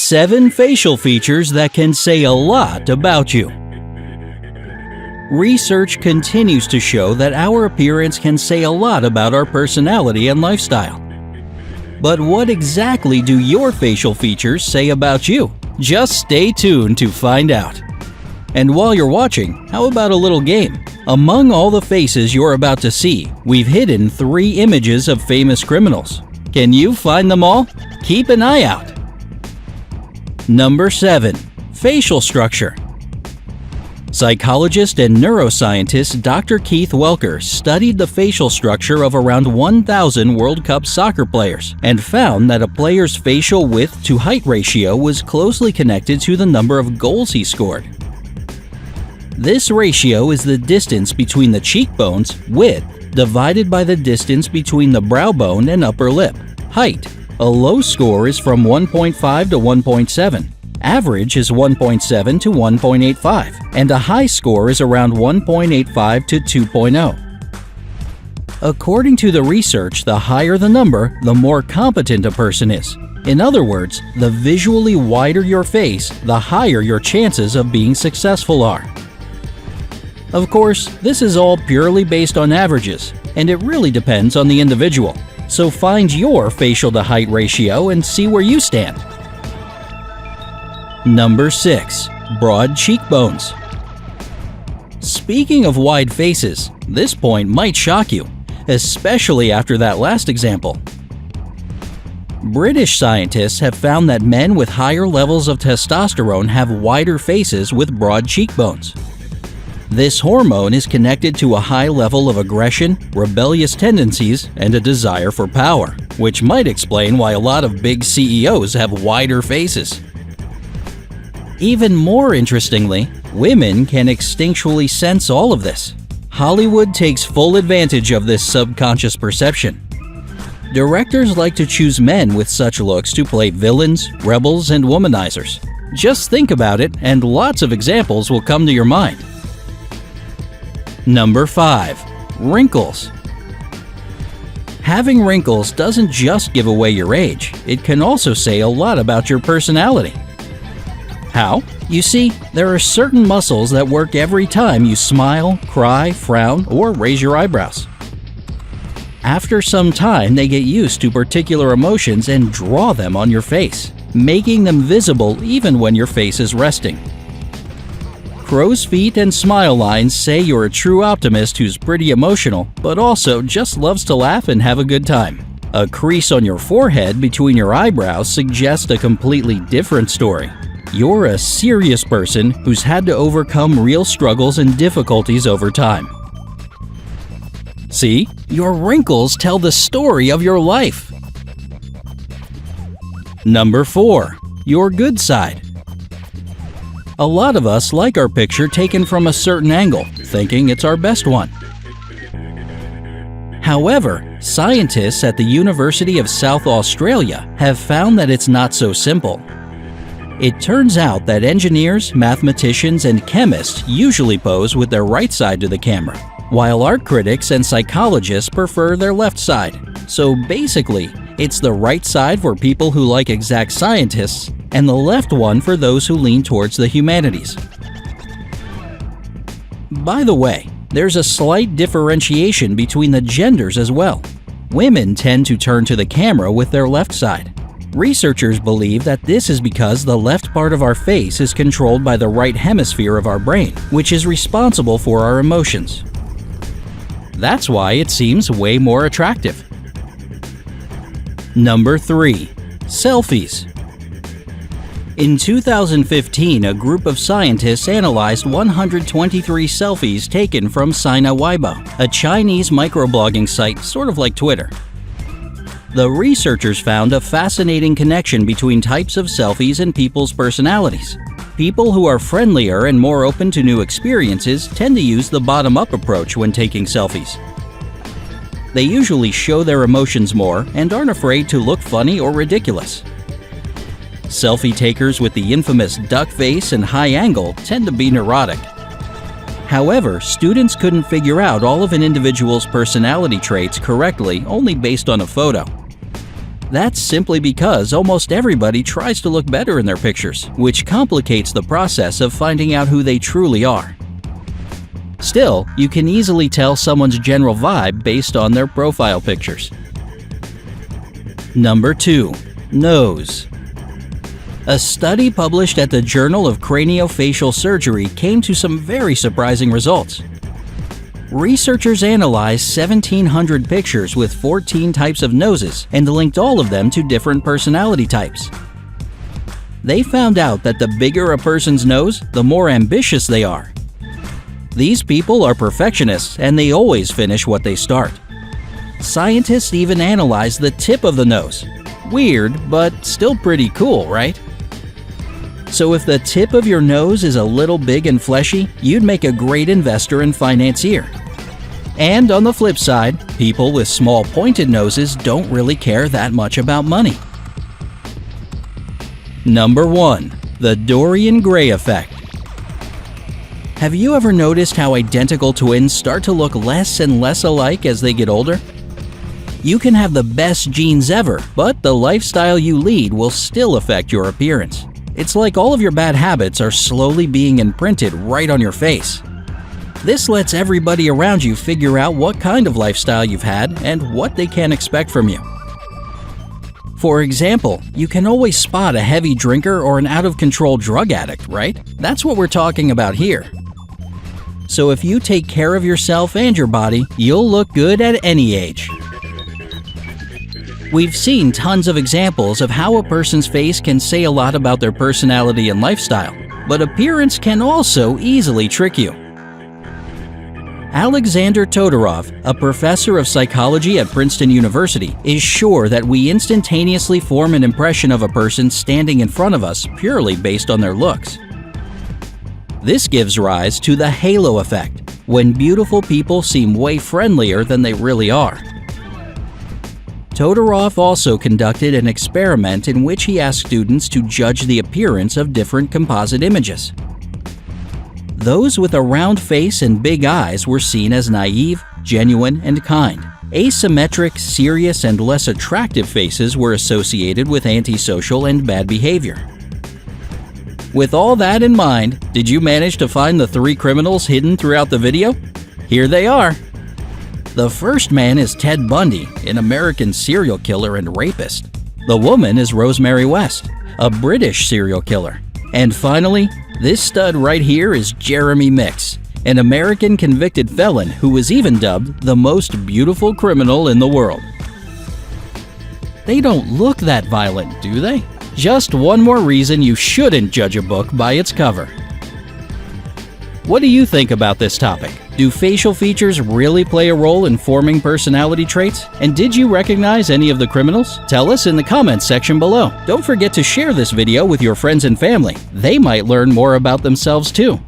7 facial features that can say a lot about you. Research continues to show that our appearance can say a lot about our personality and lifestyle. But what exactly do your facial features say about you? Just stay tuned to find out. And while you're watching, how about a little game? Among all the faces you're about to see, we've hidden 3 images of famous criminals. Can you find them all? Keep an eye out. Number 7. Facial structure. Psychologist and neuroscientist Dr. Keith Welker studied the facial structure of around 1,000 World Cup soccer players and found that a player's facial width to height ratio was closely connected to the number of goals he scored. This ratio is the distance between the cheekbones, width, divided by the distance between the brow bone and upper lip, height. A low score is from 1.5 to 1.7. Average is 1.7 to 1.85, and a high score is around 1.85 to 2.0. According to the research, the higher the number, the more competent a person is. In other words, the visually wider your face, the higher your chances of being successful are. Of course, this is all purely based on averages, and it really depends on the individual. So find your facial to height ratio and see where you stand. Number 6. Broad cheekbones. Speaking of wide faces, this point might shock you, especially after that last example. British scientists have found that men with higher levels of testosterone have wider faces with broad cheekbones. This hormone is connected to a high level of aggression, rebellious tendencies, and a desire for power, which might explain why a lot of big CEOs have wider faces. Even more interestingly, women can instinctually sense all of this. Hollywood takes full advantage of this subconscious perception. Directors like to choose men with such looks to play villains, rebels, and womanizers. Just think about it, and lots of examples will come to your mind. Number 5. Wrinkles. Having wrinkles doesn't just give away your age, it can also say a lot about your personality. How? You see, there are certain muscles that work every time you smile, cry, frown, or raise your eyebrows. After some time, they get used to particular emotions and draw them on your face, making them visible even when your face is resting. Crow's feet and smile lines say you're a true optimist who's pretty emotional, but also just loves to laugh and have a good time. A crease on your forehead between your eyebrows suggests a completely different story. You're a serious person who's had to overcome real struggles and difficulties over time. See, your wrinkles tell the story of your life. Number 4. Your good side. A lot of us like our picture taken from a certain angle, thinking it's our best one. However, scientists at the University of South Australia have found that it's not so simple. It turns out that engineers, mathematicians, and chemists usually pose with their right side to the camera, while art critics and psychologists prefer their left side. So basically, it's the right side for people who like exact scientists, and the left one for those who lean towards the humanities. By the way, there's a slight differentiation between the genders as well. Women tend to turn to the camera with their left side. Researchers believe that this is because the left part of our face is controlled by the right hemisphere of our brain, which is responsible for our emotions. That's why it seems way more attractive. Number 3. Selfies. In 2015, a group of scientists analyzed 123 selfies taken from Sina Weibo, a Chinese microblogging site sort of like Twitter. The researchers found a fascinating connection between types of selfies and people's personalities. People who are friendlier and more open to new experiences tend to use the bottom-up approach when taking selfies. They usually show their emotions more and aren't afraid to look funny or ridiculous. Selfie takers with the infamous duck face and high angle tend to be neurotic. However, students couldn't figure out all of an individual's personality traits correctly only based on a photo. That's simply because almost everybody tries to look better in their pictures, which complicates the process of finding out who they truly are. Still, you can easily tell someone's general vibe based on their profile pictures. Number 2. Nose. A study published at the Journal of Craniofacial Surgery came to some very surprising results. Researchers analyzed 1,700 pictures with 14 types of noses and linked all of them to different personality types. They found out that the bigger a person's nose, the more ambitious they are. These people are perfectionists and they always finish what they start. Scientists even analyzed the tip of the nose. Weird, but still pretty cool, right? So if the tip of your nose is a little big and fleshy, you'd make a great investor and financier. And on the flip side, people with small pointed noses don't really care that much about money. Number 1. The Dorian Gray effect. Have you ever noticed how identical twins start to look less and less alike as they get older? You can have the best genes ever, but the lifestyle you lead will still affect your appearance. It's like all of your bad habits are slowly being imprinted right on your face. This lets everybody around you figure out what kind of lifestyle you've had and what they can expect from you. For example, you can always spot a heavy drinker or an out-of-control drug addict, right? That's what we're talking about here. So if you take care of yourself and your body, you'll look good at any age. We've seen tons of examples of how a person's face can say a lot about their personality and lifestyle, but appearance can also easily trick you. Alexander Todorov, a professor of psychology at Princeton University, is sure that we instantaneously form an impression of a person standing in front of us purely based on their looks. This gives rise to the halo effect, when beautiful people seem way friendlier than they really are. Todorov also conducted an experiment in which he asked students to judge the appearance of different composite images. Those with a round face and big eyes were seen as naive, genuine, and kind. Asymmetric, serious, and less attractive faces were associated with antisocial and bad behavior. With all that in mind, did you manage to find the 3 criminals hidden throughout the video? Here they are. The first man is Ted Bundy, an American serial killer and rapist. The woman is Rosemary West, a British serial killer. And finally, this stud right here is Jeremy Mix, an American convicted felon who was even dubbed the most beautiful criminal in the world. They don't look that violent, do they? Just one more reason you shouldn't judge a book by its cover. What do you think about this topic? Do facial features really play a role in forming personality traits? And did you recognize any of the criminals? Tell us in the comments section below. Don't forget to share this video with your friends and family. They might learn more about themselves too.